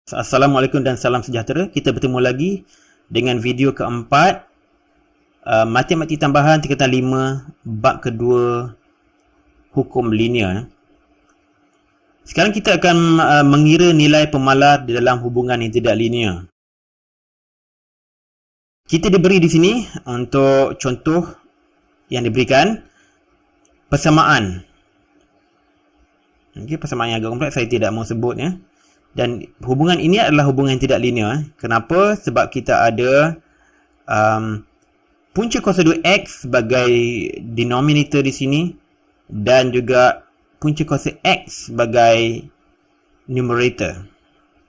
Assalamualaikum dan salam sejahtera. Kita bertemu lagi dengan video keempat, matematik tambahan tingkatan 5, bab kedua, hukum linear. Sekarang kita akan mengira nilai pemalar di dalam hubungan yang tidak linear. Kita diberi di sini untuk contoh yang diberikan persamaan. Okay, persamaan yang agak kompleks saya tidak mau sebut ya. Dan hubungan ini adalah hubungan yang tidak linear. Kenapa? Sebab kita ada punca kuasa 2x sebagai denominator di sini dan juga punca kuasa x sebagai numerator.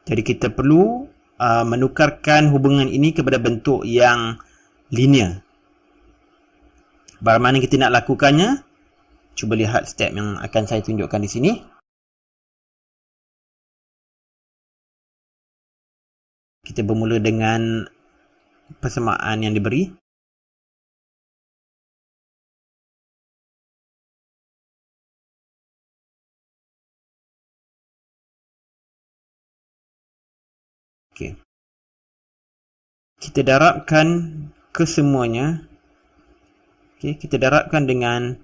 Jadi kita perlu menukarkan hubungan ini kepada bentuk yang linear. Bagaimana kita nak lakukannya? Cuba lihat step yang akan saya tunjukkan di sini. Kita bermula dengan persamaan yang diberi. Okey. Kita darabkan kesemuanya. Okey, kita darabkan dengan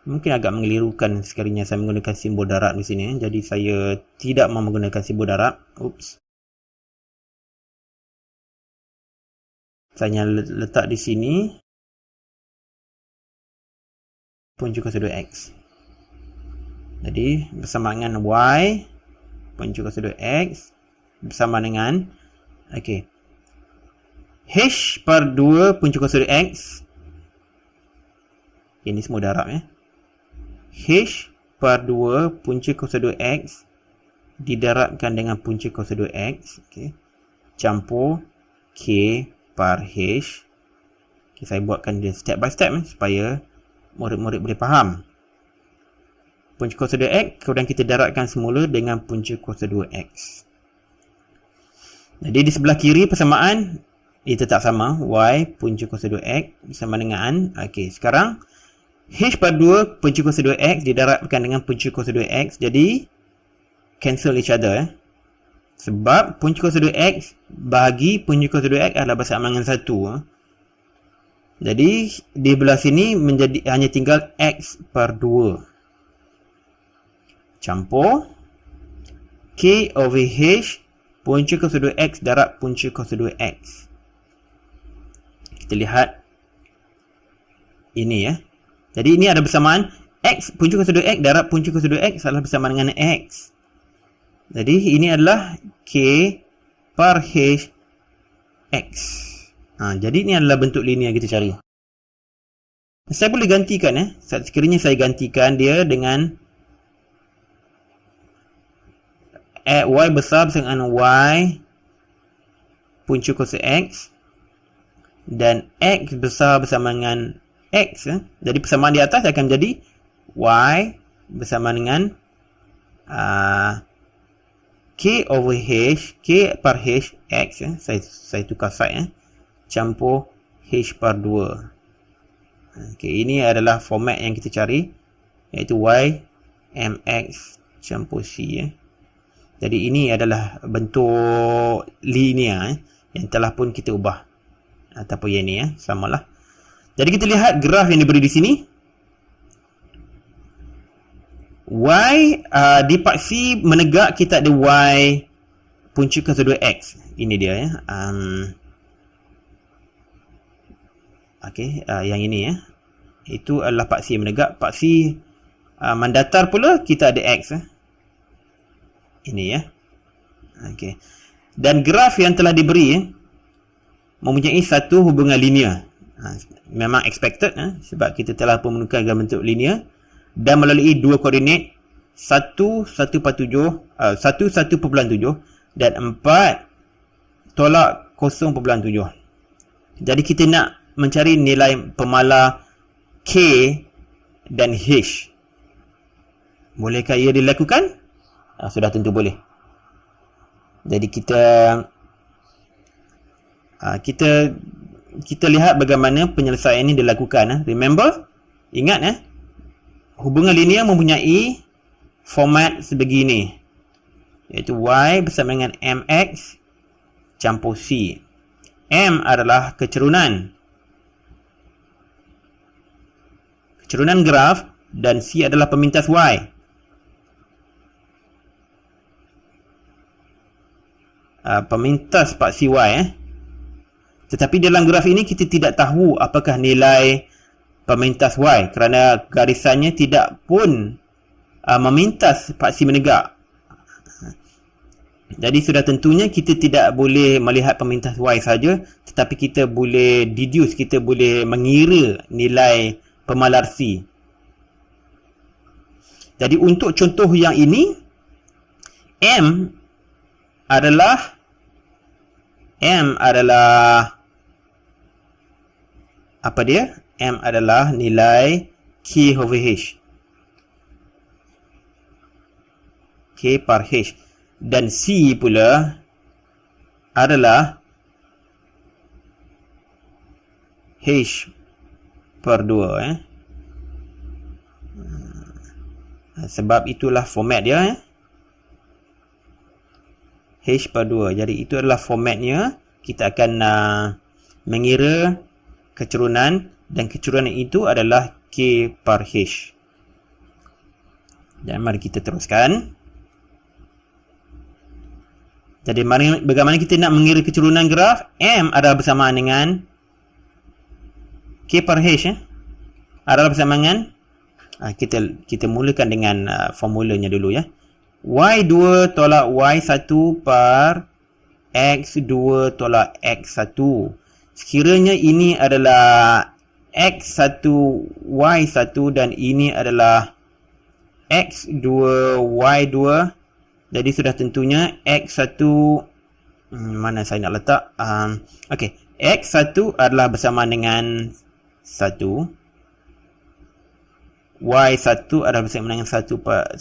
mungkin agak mengelirukan sekalinya saya menggunakan simbol darab di sini. Jadi saya tidak mahu menggunakan simbol darab. Oops. Saya letak di sini punca kuasa 2x. Jadi bersama dengan y punca kuasa 2x bersama dengan h per 2 punca kuasa 2x. Ini semua darab ya. H per 2 punca kuasa 2x didarabkan dengan punca kuasa 2x. Campur k per h. Saya buatkan dia step by step supaya murid-murid boleh faham. Punca kuasa 2x kemudian kita darabkan semula dengan punca kuasa 2x. Jadi di sebelah kiri persamaan ia tetap sama. Y punca kuasa 2x bersama dengan sekarang h per 2 punca kuasa 2x didarabkan dengan punca kuasa 2x. Jadi cancel each other sebab punca kuasa 2x bagi punca kuasa 2x adalah bersama dengan 1. Jadi di belah sini menjadi hanya tinggal x per 2 campur k over h punca kuasa 2x darab punca kuasa 2x. Kita lihat ini ya. Jadi ini ada bersamaan x punca kuasa 2x darab punca kuasa 2x adalah bersama dengan x. Jadi ini adalah k per h x. Jadi ini adalah bentuk linear kita cari. Saya boleh gantikan ya. Sekiranya saya gantikan dia dengan y besar bersama dengan y punca kuasa x dan x besar bersama dengan x. Jadi persamaan di atas akan menjadi y bersama dengan k over h, k per h x. Saya tukar side campur h per 2. Ini adalah format yang kita cari, iaitu y mx campur c. Jadi ini adalah bentuk linear yang telah pun kita ubah ataupun yang ini samalah. Jadi kita lihat graf yang diberi di sini. Y dipaksi menegak kita ada y punca kuasa 2x. Ini dia ya. Yang ini ya. Itu adalah paksi menegak. Paksi mendatar pula kita ada x. Ini ya. Dan graf yang telah diberi mempunyai satu hubungan linear. Memang expected sebab kita telah pun menukarkan bentuk linear dan melalui dua koordinat 1,7 dan 4 tolak 0,7. Jadi kita nak mencari nilai pemalar k dan h. Bolehkah ia dilakukan? Sudah tentu boleh. Jadi kita lihat bagaimana penyelesaian ini dilakukan. Remember? Ingat hubungan linear mempunyai format sebegini. iaitu Y bersama dengan MX campur C. M adalah kecerunan graf dan C adalah pemintas Y. Pemintas paksi Y. Tetapi dalam graf ini kita tidak tahu apakah nilai pemintas Y kerana garisannya tidak pun memintas paksi menegak. Jadi sudah tentunya kita tidak boleh melihat pemintas Y saja, tetapi kita boleh deduce, kita boleh mengira nilai pemalar C. Jadi untuk contoh yang ini, M adalah apa dia? M adalah nilai K over H. K per H. Dan C pula adalah H per 2. Sebab itulah format dia. H per 2. Jadi itu adalah formatnya. Kita akan mengira kecerunan dan kecerunan itu adalah K per H. Dan mari kita teruskan. Jadi bagaimana kita nak mengira kecerunan graf? M adalah bersamaan dengan K per H. Adalah bersamaan dengan kita mulakan dengan formulanya dulu ya. Y2 tolak Y1 per X2 tolak X1. Sekiranya ini adalah X1 Y1 dan ini adalah X2 Y2, jadi sudah tentunya X1, mana saya nak letak, okey, X1 adalah bersamaan dengan 1, Y1 adalah bersamaan dengan 1.7,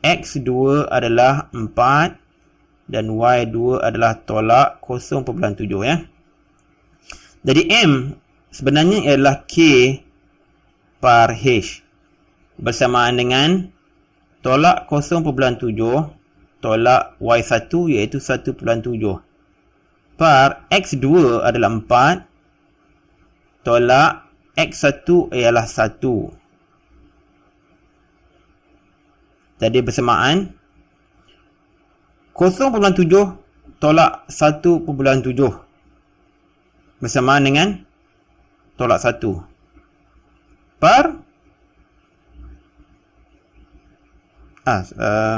X2 adalah 4 dan Y2 adalah tolak 0.7 ya. Jadi M sebenarnya ialah K per H bersamaan dengan tolak 0.7 tolak Y1 iaitu 1.7 per X2 adalah 4 tolak X1 ialah 1. Jadi bersamaan 0.7 tolak 1.7 bersamaan dengan tolak 1 per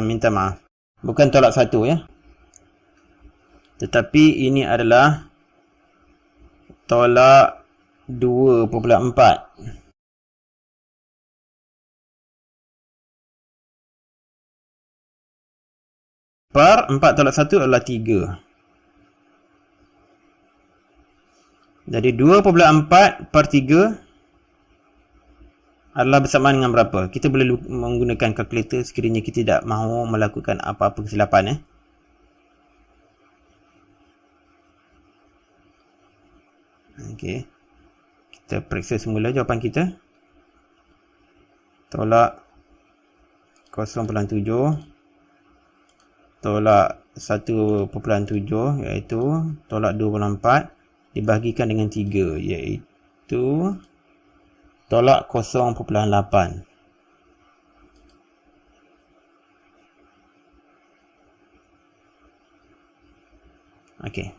minta maaf, bukan tolak 1 ya, tetapi ini adalah tolak 2.4. Per 4 tolak 1 adalah 3. Jadi 2.4 per 3 adalah bersamaan dengan berapa? Kita boleh menggunakan kalkulator sekiranya kita tidak mahu melakukan apa-apa kesilapan. Okey. Kita periksa semula jawapan kita. Tolak 0.7 tolak 1.7 iaitu tolak 2.4 dibahagikan dengan 3 iaitu tolak 0.8. Okey.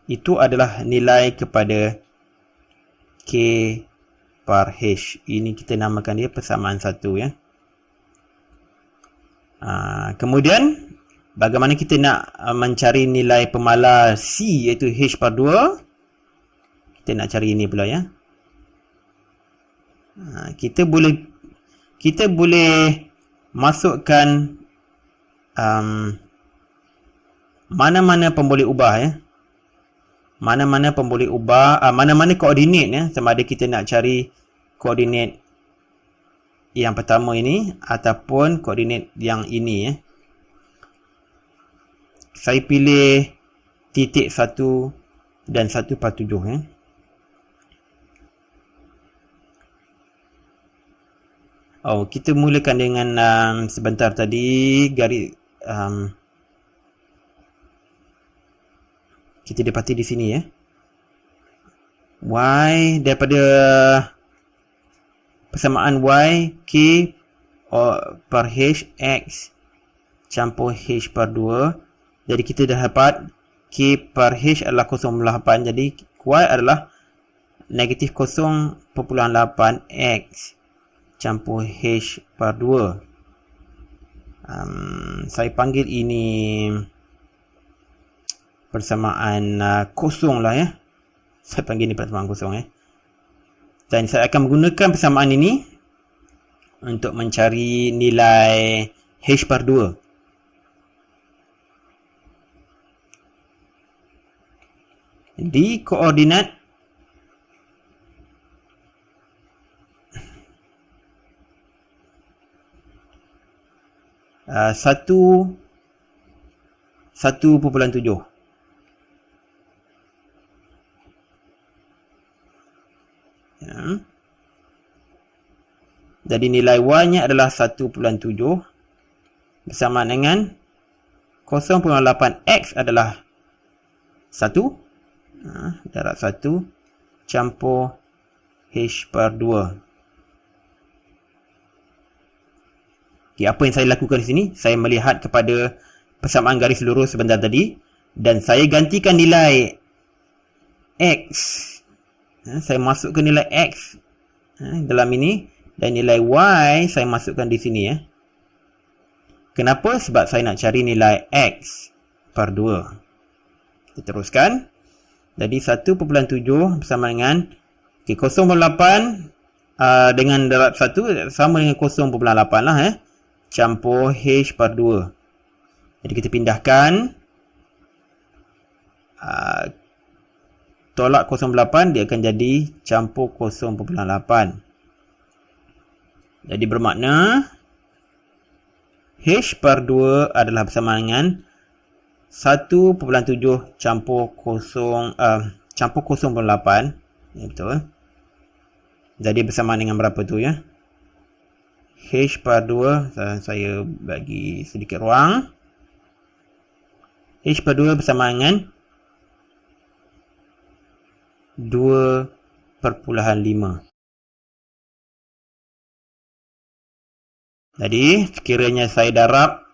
Itu adalah nilai kepada K per H. Ini kita namakan dia persamaan 1 ya. Kemudian bagaimana kita nak mencari nilai pemalar C iaitu H per 2? Kita nak cari ini pula ya. Kita boleh masukkan mana-mana pemboleh ubah ya. Mana-mana pemboleh ubah, mana-mana koordinat ya, sama ada kita nak cari koordinat yang pertama ini ataupun koordinat yang ini ya. Saya pilih titik 1 dan 1/7 ya. Kita mulakan dengan sebentar tadi garis kita dapati di sini ya. Y daripada persamaan Y K per H X campur H per 2. Jadi kita dah dapat K per H adalah 0.8. Jadi Y adalah negatif 0.8 X campur H per 2. Saya panggil ini persamaan kosong lah ya. Saya panggil ini persamaan kosong ya. Dan saya akan menggunakan persamaan ini untuk mencari nilai H per 2. Di koordinat satu 1.7. Ya. Jadi nilai Y-nya adalah 1.7 bersama dengan 0.8 X adalah 1. Darab 1 campur H per 2. Apa yang saya lakukan di sini? Saya melihat kepada persamaan garis lurus sebentar tadi dan saya gantikan nilai X. Saya masukkan nilai X dalam ini dan nilai Y saya masukkan di sini ya. Kenapa? Sebab saya nak cari nilai X per 2. Kita teruskan. Jadi 1.7 bersama dengan 0.8 dengan darab 1 sama dengan 0.8 lah campur H per 2. Jadi kita pindahkan tolak 0.8 dia akan jadi campur 0.8. Jadi bermakna H per 2 adalah bersama dengan 1.7 campur 0.8. Ya, betul. Jadi bersama dengan berapa tu ya? H per 2 saya bagi sedikit ruang. H per 2 bersama dengan 2.5. Jadi sekiranya saya darab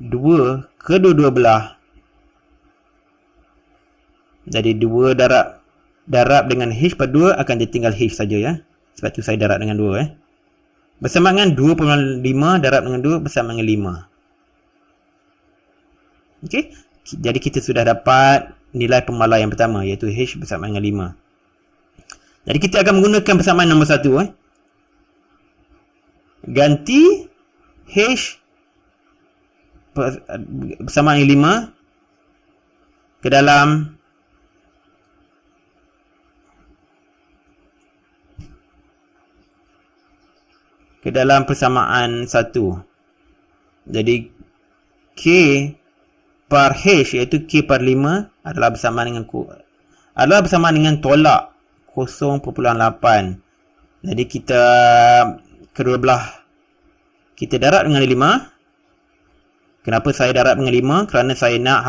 2 kedua-dua belah. Jadi 2 darab dengan H per 2 akan ditinggal H saja ya. Sebab tu saya darab dengan 2 bersama dengan 2.5 darab dengan 2 bersama dengan 5. Okey. Jadi kita sudah dapat nilai pemalar yang pertama iaitu H bersama dengan 5. Jadi kita akan menggunakan persamaan nombor 1 ganti H bersama dengan 5 ke dalam persamaan 1. Jadi K per H iaitu K per 5 adalah bersama dengan tolak 0.8. Jadi kita kedua belah kita darab dengan 5. Kenapa saya darab dengan 5? Kerana saya nak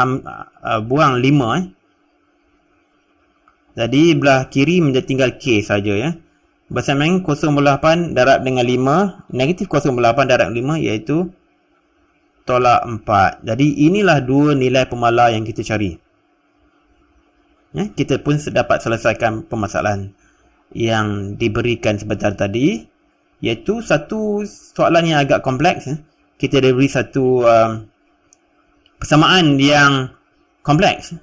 buang 5 Jadi belah kiri menjadi tinggal K saja ya. Bersama dengan 0.8 darab dengan 5, negatif 0.8 darab dengan 5 iaitu tolak 4. Jadi inilah dua nilai pemalar yang kita cari. Ya, kita pun dapat selesaikan permasalahan yang diberikan sebentar tadi, iaitu satu soalan yang agak kompleks. Kita diberi satu persamaan yang kompleks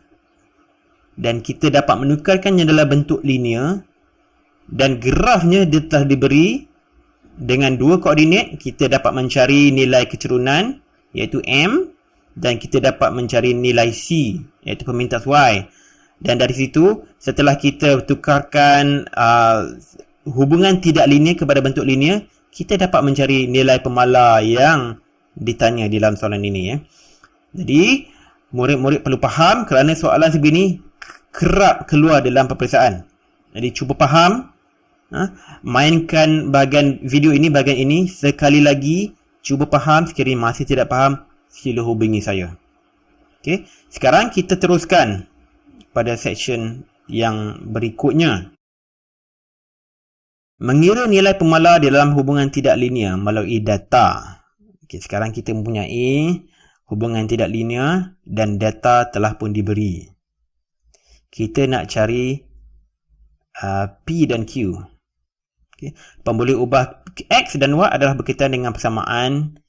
dan kita dapat menukarkannya dalam bentuk linear dan grafnya dia telah diberi dengan dua koordinat. Kita dapat mencari nilai kecerunan iaitu M dan kita dapat mencari nilai C iaitu pemintas Y. Dan dari situ setelah kita tukarkan hubungan tidak linear kepada bentuk linear, kita dapat mencari nilai pemalar yang ditanya di dalam soalan ini ya. Jadi murid-murid perlu faham kerana soalan sebegini kerap keluar dalam peperiksaan. Jadi cuba faham Mainkan bahagian video ini, bahagian ini sekali lagi, cuba faham. Sekiranya masih tidak faham, sila hubungi saya. Okey, sekarang kita teruskan pada section yang berikutnya. Mengira nilai pemalar di dalam hubungan tidak linear melalui data. Okey, sekarang kita mempunyai hubungan tidak linear dan data telah pun diberi. Kita nak cari P dan Q. Okay. Boleh ubah X dan Y adalah berkaitan dengan persamaan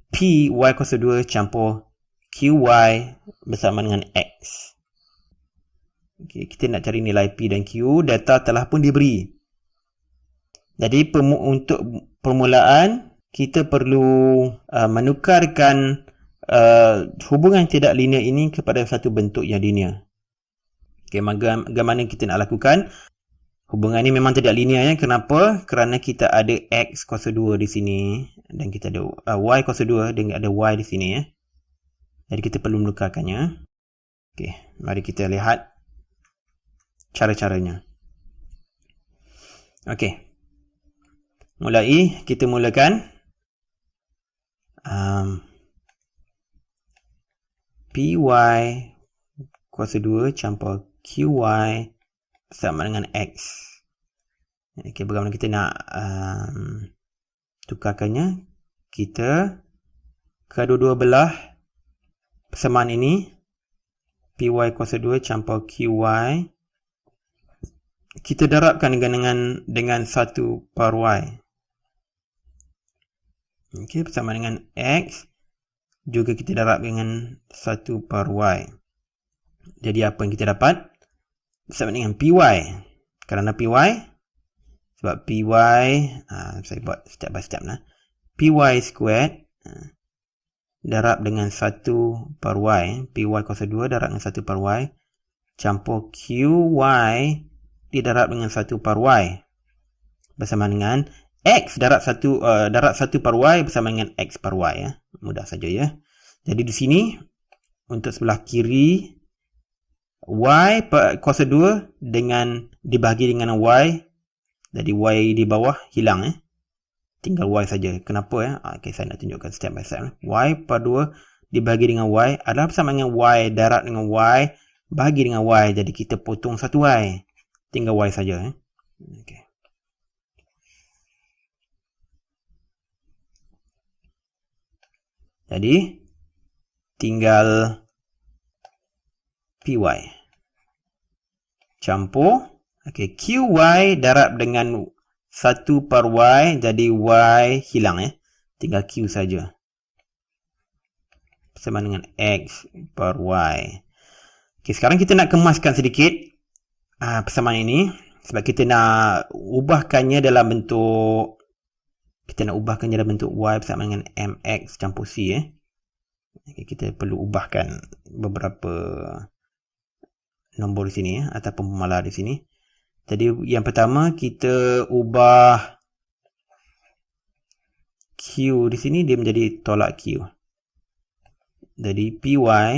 P Y kuasa 2 campur Q Y bersama dengan X. Okay. Kita nak cari nilai P dan Q. Data telah pun diberi. Jadi untuk permulaan, kita perlu menukarkan hubungan tidak linear ini kepada satu bentuk yang linear. Okay, bagaimana kita nak lakukan? Hubungan ini memang tidak linear ya. Kenapa? Kerana kita ada X kuasa 2 di sini dan kita ada Y kuasa 2 dan ada Y di sini ya. Jadi kita perlu menukarkannya. Okey, mari kita lihat cara-caranya. Okey. Kita mulakan PY kuasa 2 campur QY sama dengan X. Okay, bagaimana kita nak tukarkannya? Kita kedua-dua belah persamaan ini, PY kuasa 2 campur QY, kita darabkan dengan 1 per Y. Okay, bersama dengan X juga kita darab dengan 1 per Y. Jadi apa yang kita dapat? Bersama dengan PY. Kerana PY, sebab PY, saya buat step by step lah. PY squared darab dengan 1 per Y. PY kuasa 2 darab dengan 1 per Y. Campur QY didarab dengan 1 per Y. Bersama dengan X darab 1 per Y bersama dengan X per Y. Ya. Mudah saja ya. Jadi di sini, untuk sebelah kiri, Y kuasa 2 dibahagi dengan Y. Jadi Y di bawah hilang. Tinggal Y saja. Kenapa? Okay, saya nak tunjukkan step by step. Y per 2 dibahagi dengan Y adalah bersama dengan Y darab dengan Y bahagi dengan Y. Jadi kita potong satu Y. Tinggal Y saja. Okay. Jadi tinggal PY campur QY darab dengan 1 per Y, jadi Y hilang tinggal Q saja bersama dengan X per Y. Sekarang kita nak kemaskan sedikit persamaan ini sebab kita nak ubahkannya dalam bentuk Y bersama dengan MX campur C. Kita perlu ubahkan beberapa nombor di sini ataupun pemalar di sini. Jadi yang pertama kita ubah Q di sini, dia menjadi tolak Q. Jadi PY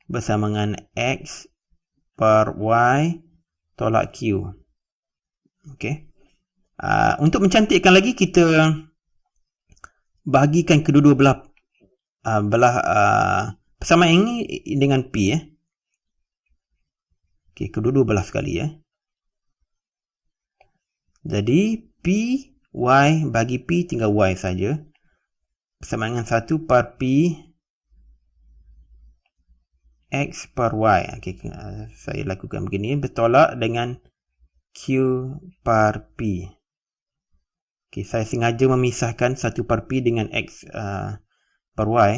bersama dengan X per Y tolak Q. Okey. Untuk mencantikkan lagi, kita bahagikan kedua-dua belah persamaan ini dengan P. Okey, kedua-dua belah sekali Jadi P Y bagi P tinggal Y saja. Bersama dengan 1 per P X per Y. Okay, saya lakukan begini. Bertolak dengan Q per P. Okay, saya sengaja memisahkan 1 per P dengan X per Y.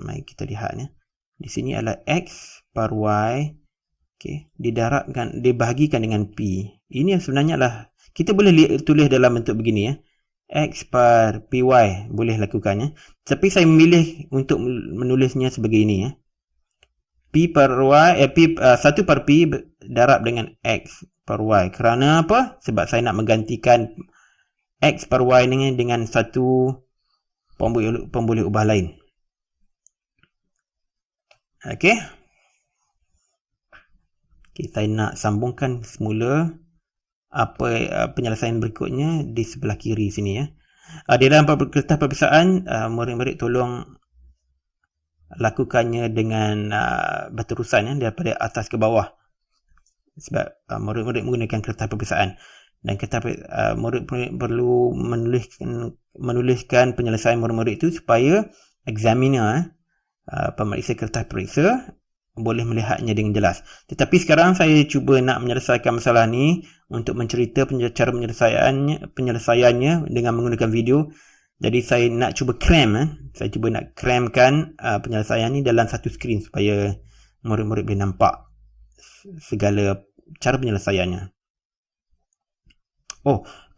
Mari kita lihat. Di sini adalah X per Y. Okay, dibahagikan dengan P. Ini sebenarnya adalah, kita boleh tulis dalam bentuk begini X per PY boleh lakukannya. Tapi saya memilih untuk menulisnya sebagai ini P per Y, 1 per P darab dengan X per Y. Kerana apa? Sebab saya nak menggantikan X per Y ini dengan satu pemboleh ubah lain. Okey. Okay, saya nak sambungkan semula penyelesaian berikutnya di sebelah kiri sini ya. Di dalam kertas perpisahan, murid-murid tolong lakukannya dengan berterusan ya, daripada atas ke bawah. Sebab murid-murid menggunakan kertas perpisahan, dan murid-murid perlu menuliskan penyelesaian murid-murid itu supaya examiner, pemeriksa kertas periksa, boleh melihatnya dengan jelas. Tetapi sekarang saya cuba nak menyelesaikan masalah ni untuk mencerita cara penyelesaiannya dengan menggunakan video. Jadi saya nak cuba cramkan penyelesaian ni dalam satu skrin supaya murid-murid boleh nampak segala cara penyelesaiannya.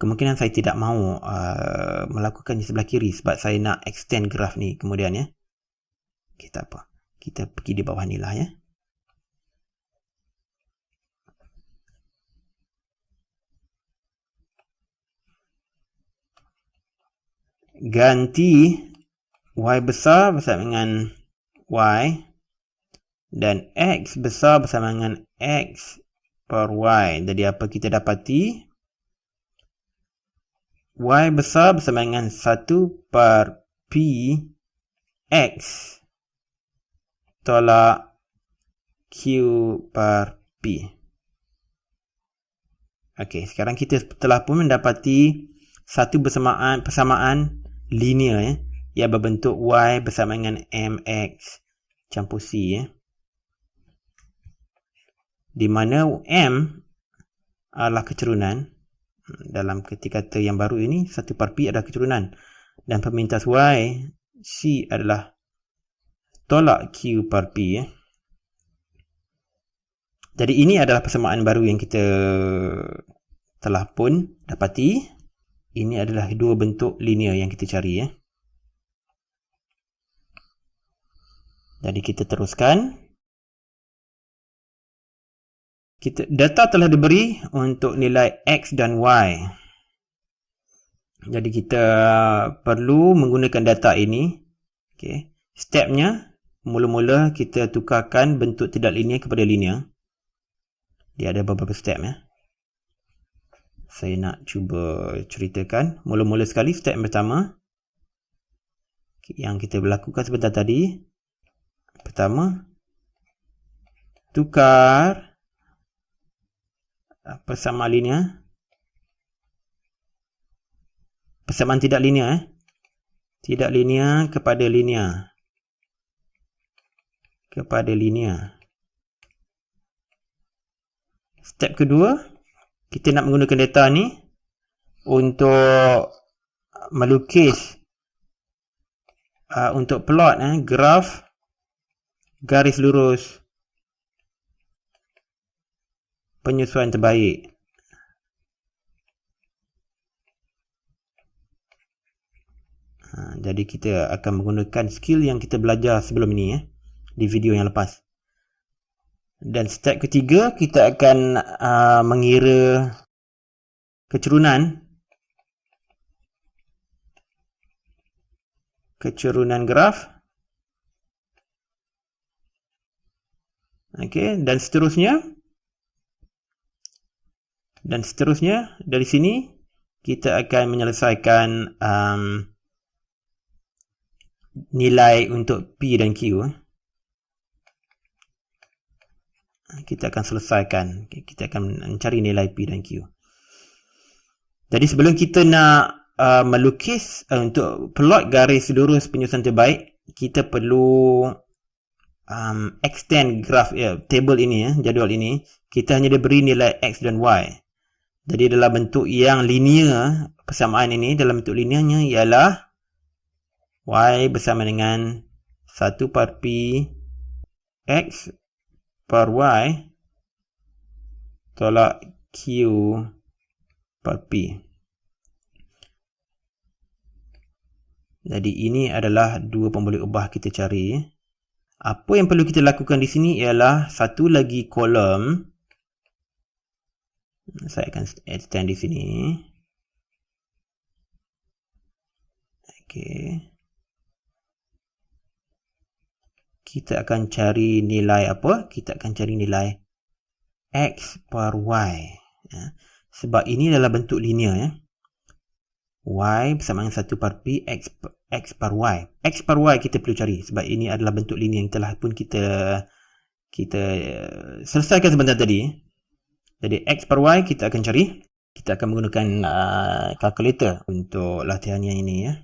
Kemungkinan saya tidak mahu melakukan di sebelah kiri sebab saya nak extend graf ni kemudian ya. Kita pergi di bawah ni lah ya. Ganti y besar bersama dengan y dan x besar bersama dengan x per y. Jadi apa kita dapati? Y besar bersama dengan 1 per p x tolak q per p. Okey, sekarang kita telah pun mendapati satu persamaan linear ya, yang berbentuk y bersama dengan mx campur c ya. Di mana m adalah keturunan. Dalam kata yang baru ini, 1 per p adalah keturunan, dan pemintas y c adalah tolak q per p ya. Jadi ini adalah persamaan baru yang kita telah pun dapati. Ini adalah dua bentuk linear yang kita cari ya. Jadi kita teruskan. Data telah diberi untuk nilai x dan y. Jadi kita perlu menggunakan data ini. Okay. Stepnya, mula-mula kita tukarkan bentuk tidak linear kepada linear. Dia ada beberapa step ya. Saya nak cuba ceritakan. Mula-mula sekali, step pertama yang kita lakukan sebentar tadi. Pertama, tukar persamaan linear, persamaan tidak linear tidak linear kepada linear Step kedua, kita nak menggunakan data ni untuk melukis, untuk plot graf garis lurus penyesuaian terbaik. Jadi kita akan menggunakan skill yang kita belajar sebelum ini ya, di video yang lepas. Dan step ketiga, kita akan mengira keturunan graf. Okey, dan seterusnya dari sini kita akan menyelesaikan nilai untuk P dan Q. Kita akan selesaikan. Kita akan mencari nilai P dan Q. Jadi sebelum kita nak melukis untuk plot garis lurus penyusunan terbaik, kita perlu extend graf table ini jadual ini. Kita hanya diberi nilai X dan Y. Jadi dalam bentuk yang linear, persamaan ini dalam bentuk linearnya ialah Y bersama dengan 1 per P X per Y tolak Q per P. Jadi ini adalah dua pemboleh ubah kita cari. Apa yang perlu kita lakukan di sini ialah satu lagi kolom. Saya akan extend di sini. Okey. Kita akan cari nilai apa? Kita akan cari nilai X per Y. Sebab ini adalah bentuk linear ya. Y bersama dengan 1 per P X per Y. X per Y kita perlu cari sebab ini adalah bentuk linear yang telah pun kita selesaikan sebentar tadi. Jadi X per Y kita akan cari. Kita akan menggunakan kalkulator untuk latihan yang ini ya.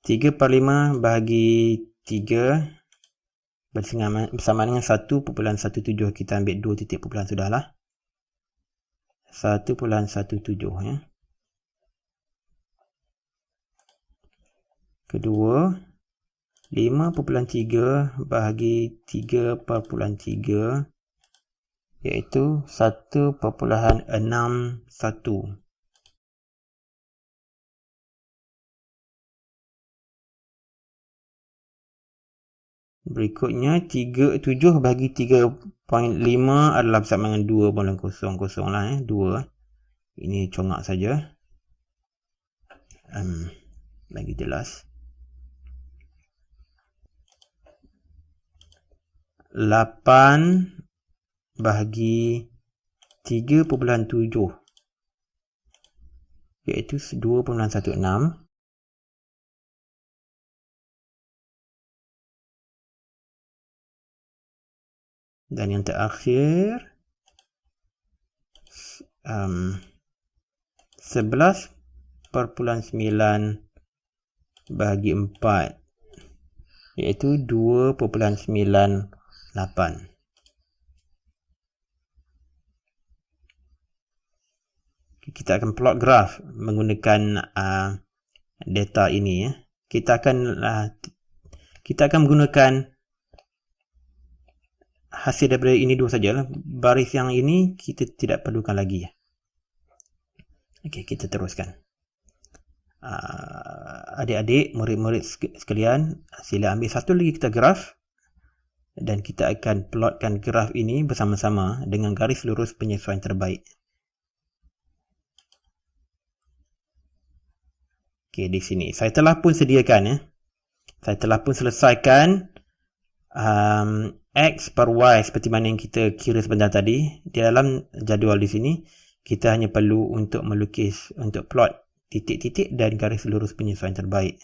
Tiga per 5 bahagi 3 bersama dengan 1.17. Kita ambil 2 titik pukulan sudahlah. 1.17 ya. Kedua 5.3 bahagi 3/3 iaitu 1.61. Berikutnya 7 bahagi 3.5 adalah bersama dengan 2.00 lah 2. Ini congak saja. Lagi jelas. 8 bahagi 3.7 iaitu 2.16. Dan yang terakhir 11.9 bahagi 4 iaitu 2.98. Kita akan plot graf menggunakan data ini ya. Kita akan menggunakan hasil daripada ini dua sajalah. Baris yang ini kita tidak perlukan lagi ya. Okey, kita teruskan. Adik-adik, murid-murid sekalian, sila ambil satu lagi kita graf dan kita akan plotkan graf ini bersama-sama dengan garis lurus penyesuaian terbaik. Okey, di sini saya telah pun sediakan ya. Saya telah pun selesaikan X per Y seperti mana yang kita kira sebentar tadi. Di dalam jadual di sini kita hanya perlu untuk melukis, untuk plot titik-titik dan garis lurus penyesuaian terbaik.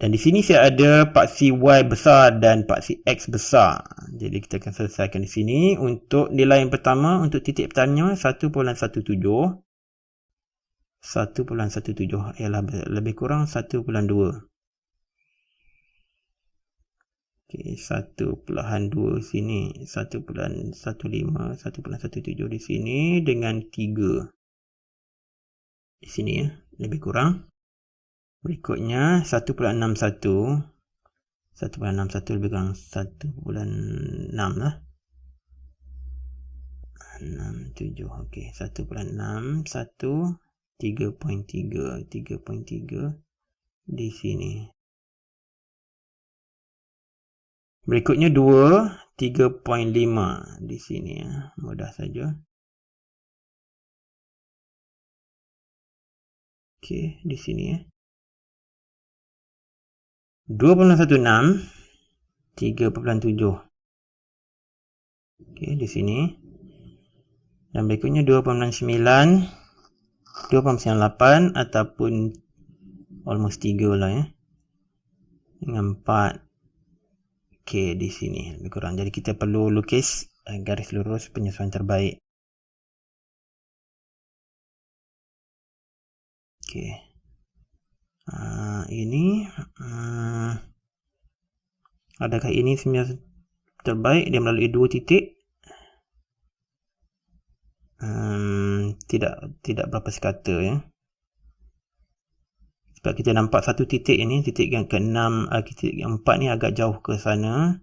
Dan di sini saya ada paksi Y besar dan paksi X besar. Jadi kita akan selesaikan di sini. Untuk nilai yang pertama, untuk titik pertama 1.17 ialah lebih kurang 1.2. Okey, 1.2 sini, 1.15, 1.17 di sini dengan 3 di sini ya, lebih kurang. Berikutnya 1.61 lebih kurang 1.6 lah. 67. Okey, 1.6 3.3 di sini. Berikutnya 2, 3.5 di sini ya. Mudah saja. Okey, di sini ya. 2.16, 3.7. Okey, di sini. Dan berikutnya 2.9, 2.98 ataupun almost 3 lah ya. Dengan 4. Okey, di sini lebih kurang. Jadi kita perlu lukis garis lurus penyesuaian terbaik. Okey. Ini adakah ini sebenarnya terbaik? Dia melalui 2 titik. Tidak berapa sekata ya. Sebab kita nampak satu titik ini, titik yang ke-6, titik yang 4 ni agak jauh ke sana.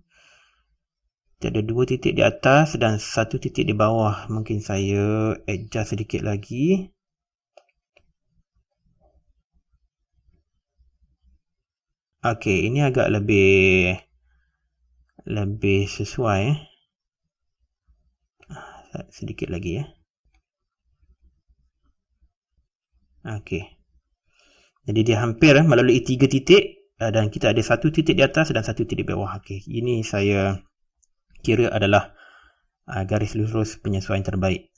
Ada 2 titik di atas dan 1 titik di bawah. Mungkin saya adjust sedikit lagi. Okey, ini agak lebih sesuai. Sedikit lagi ya. Okey. Jadi dia hampir melalui 3 titik dan kita ada satu titik di atas dan satu titik di bawah. Okey, ini saya kira adalah garis lurus penyesuaian terbaik.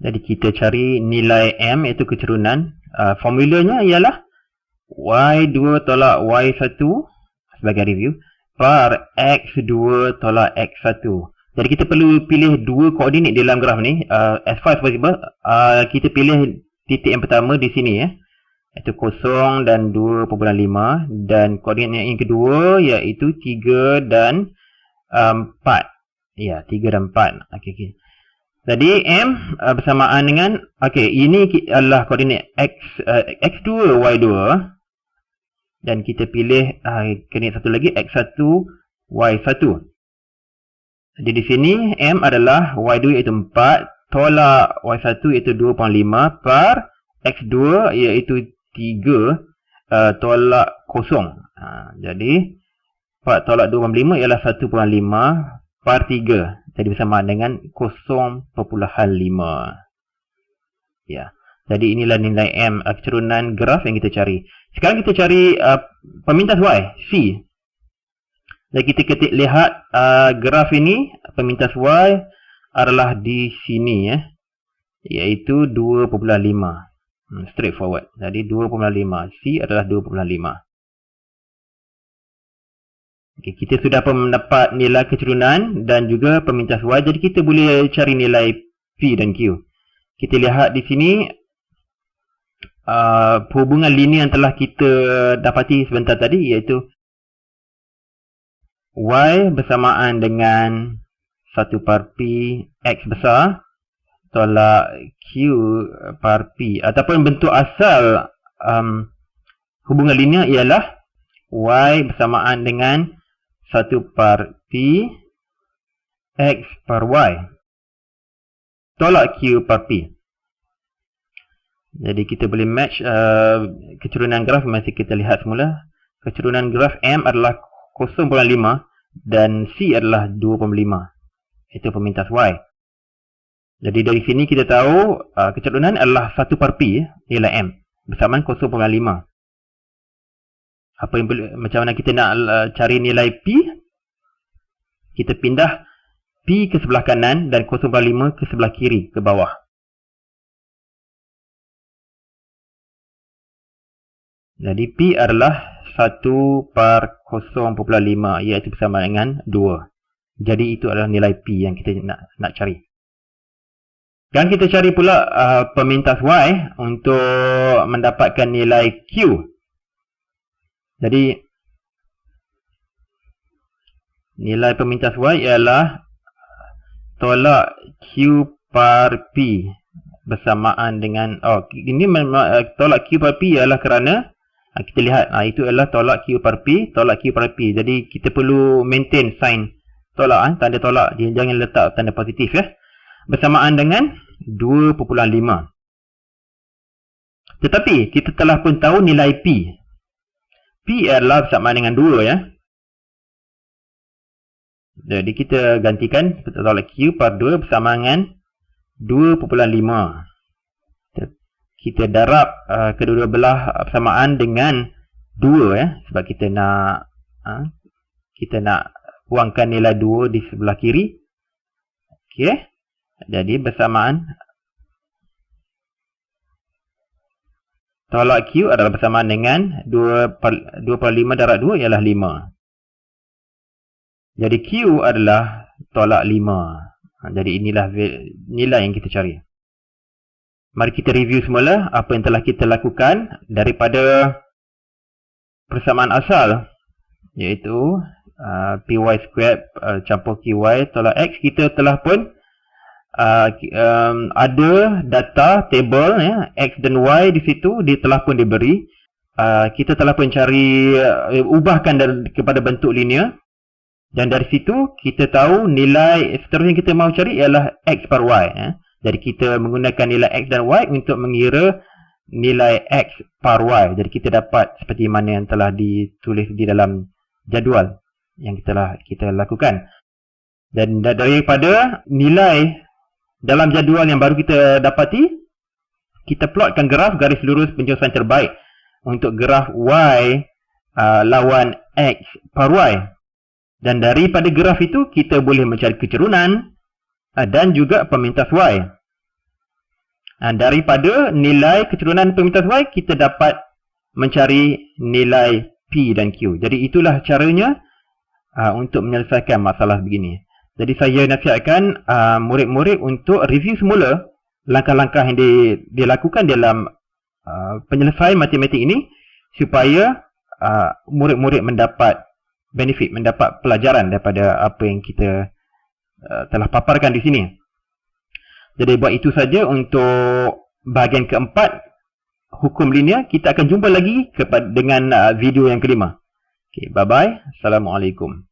Jadi kita cari nilai M, iaitu keturunan. Formulanya ialah Y2 tolak Y1 sebagai review per X2 tolak X1. Jadi kita perlu pilih dua koordinat dalam graf ni. As far as possible, kita pilih titik yang pertama di sini, iaitu 0 dan 2.5, dan koordinat yang kedua iaitu 3 dan 4. Ya, 3 dan 4. Okey. Jadi M bersamaan dengan, ini adalah koordinat X2 Y2, dan kita pilih koordinat satu lagi X1 Y1. Jadi di sini M adalah Y2 iaitu 4 tolak Y1 iaitu 2.5 per X2 iaitu 3 tolak 0. Jadi 4 tolak 2.5 ialah 1.5 per 3. Jadi bersamaan dengan 0.5. Ya. Jadi inilah nilai M, keturunan graf yang kita cari. Sekarang kita cari pemintas Y, C. Dan kita lihat graf ini, pemintas Y adalah di sini, iaitu 2.5. Straightforward. Jadi 2.5. C adalah 2.5. Okay, kita sudah mendapat nilai keturunan dan juga pemintas Y. Jadi kita boleh cari nilai P dan Q. Kita lihat di sini hubungan linear yang telah kita dapati sebentar tadi, iaitu Y bersamaan dengan 1 per P X besar tolak Q per P. Ataupun bentuk asal hubungan linear ialah Y bersamaan dengan 1 per P X per Y tolak Q per P. Jadi kita boleh match keturunan graf. Masih kita lihat semula. Keturunan graf M adalah 0.5 dan C adalah 2.5. Itu pemintas Y. Jadi dari sini kita tahu keturunan adalah 1 per P nilai M bersamaan 0.5. Macam mana kita nak cari nilai P? Kita pindah P ke sebelah kanan dan 0.5 ke sebelah kiri, ke bawah. Jadi P adalah 1 per 0.5, iaitu bersama dengan 2. Jadi itu adalah nilai P yang kita nak cari. Dan kita cari pula pemintas Y untuk mendapatkan nilai Q. Jadi nilai pemintas Y ialah tolak Q per P bersamaan dengan ini tolak Q per P ialah kerana kita lihat itu adalah tolak Q per P tolak Q per P. Jadi kita perlu maintain sign tolak, tanda tolak, jangan letak tanda positif, bersamaan dengan 2.5. Tetapi kita telah pun tahu nilai P. P adalah bersamaan dengan 2, Jadi kita gantikan tolak Q per 2 bersama dengan 2.5. Kita darab kedua-dua belah bersamaan dengan 2, sebab kita nak buangkan nilai 2 di sebelah kiri. Okey. Jadi bersamaan tolak Q adalah bersamaan dengan 2/5 darab 2 ialah 5. Jadi Q adalah tolak 5. Jadi inilah nilai yang kita cari. Mari kita review semula apa yang telah kita lakukan daripada persamaan asal, iaitu PY squared campur QY tolak X. Kita telah pun ada data table, X dan Y di situ, dia telah pun diberi. Kita telah pun cari ubahkan kepada bentuk linear, dan dari situ kita tahu nilai seterusnya kita mahu cari ialah X per Y. Jadi kita menggunakan nilai X dan Y untuk mengira nilai X per Y. Jadi kita dapat seperti mana yang telah ditulis di dalam jadual yang kita lakukan. Dan daripada nilai dalam jadual yang baru kita dapati, kita plotkan graf garis lurus penyesuaian terbaik untuk graf Y lawan X per Y. Dan daripada graf itu, kita boleh mencari kecerunan dan juga pemintas Y. Daripada nilai kecerunan pemintas Y, kita dapat mencari nilai P dan Q. Jadi itulah caranya untuk menyelesaikan masalah begini. Jadi saya nasihatkan murid-murid untuk review semula langkah-langkah yang dilakukan dalam penyelesaian matematik ini, supaya murid-murid mendapat benefit, mendapat pelajaran daripada apa yang kita telah paparkan di sini. Jadi buat itu saja untuk bahagian keempat, hukum linear. Kita akan jumpa lagi dengan video yang kelima. Okay, bye-bye. Assalamualaikum.